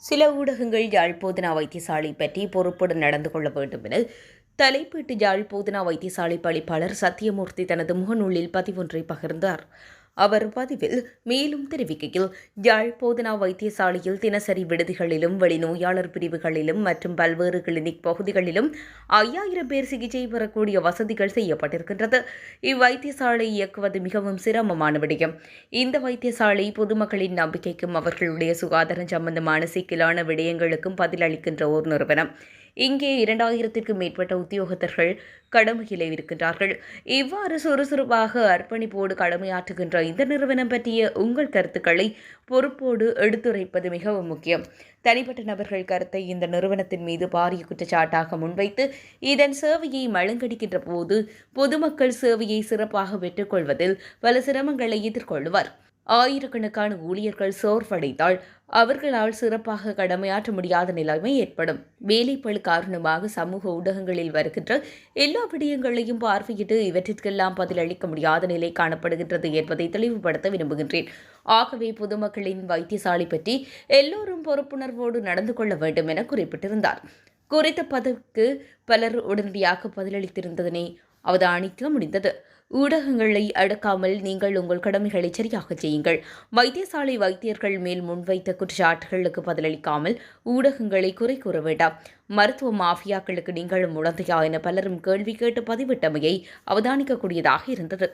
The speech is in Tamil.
சில ஊடகங்கள் யாழ்ப்போதனா வைத்தியசாலை பற்றி பொறுப்புடன் நடந்து கொள்ள வேண்டும் என தலைப்பீட்டு யாழ்ப்போதனா வைத்தியசாலை பணிப்பாளர் சத்தியமூர்த்தி தனது முகநூலில் பதிவொன்றை பகிர்ந்தார். அவர் பதிவில் மேலும் தெரிவிக்கையில், யாழ்ப்போதனா வைத்தியசாலையில் தினசரி விடுதிகளிலும் வெளிநோயாளர் பிரிவுகளிலும் மற்றும் பல்வேறு கிளினிக் பகுதிகளிலும் 5000 பேர் சிகிச்சை பெறக்கூடிய வசதிகள் செய்யப்பட்டிருக்கின்றது. இவ்வைத்தியசாலை இயக்குவது மிகவும் சிரமமான விடயம். இந்த வைத்தியசாலை பொதுமக்களின் நம்பிக்கைக்கும் அவர்களுடைய சுகாதாரம் சம்பந்தமான சிக்கலான விடயங்களுக்கும் பதிலளிக்கின்ற ஒரு நிறுவனம். இங்கே 2000க்கும் மேற்பட்ட உத்தியோகத்தர்கள் கடமையில் இருக்கின்றார்கள். இவ்வாறு சுறுசுறுப்பாக அர்ப்பணிப்போடு கடமையாற்றுகின்ற இந்த நிறுவனம் பற்றிய உங்கள் கருத்துக்களை பொறுப்போடு எடுத்துரைப்பது மிகவும் முக்கியம். தனிப்பட்ட நபர்கள் கருத்தை இந்த நிறுவனத்தின் மீது பாரிய குற்றச்சாட்டாக முன்வைத்து இதன் சேவையை மழுங்கடிக்கின்ற போது பொதுமக்கள் சேவையை சிறப்பாக பெற்றுக்கொள்வதில் பல சிரமங்களை எதிர்கொள்வார். ஆயிரக்கணக்கான ஊழியர்கள் சோர்வடைந்தால் அவர்களால் சிறப்பாக கடமையாற்ற முடியாத நிலைமை ஏற்படும். வேலைப்பளு காரணமாக சமூக ஊடகங்களில் வருகின்ற எல்லா விடயங்களையும் பார்வையிட்டு இவற்றிற்கெல்லாம் பதிலளிக்க முடியாத நிலை காணப்படுகின்றது என்பதை தெளிவுபடுத்த விரும்புகின்றேன். ஆகவே பொதுமக்களின் வைத்தியசாலை பற்றி எல்லோரும் பொறுப்புணர்வோடு நடந்து கொள்ள வேண்டும் என குறிப்பிட்டிருந்தார். குறித்த பதிவுக்கு பலர் உடனடியாக பதிலளித்திருந்ததனை அவதானிக்க முடிந்தது. ஊடகங்களை அடக்காமல் நீங்கள் உங்கள் கடமைகளை சரியாக செய்யுங்கள். வைத்தியசாலை வைத்தியர்கள் மேல் முன்வைத்த குற்றச்சாட்டுகளுக்கு பதிலளிக்காமல் ஊடகங்களை குறை கூற வேண்டாம். மருத்துவ மாஃபியாக்களுக்கு நீங்களும் உடந்தையா என பலரும் கேள்வி கேட்டு பதிவிட்டமையை அவதானிக்கக்கூடியதாக இருந்தது.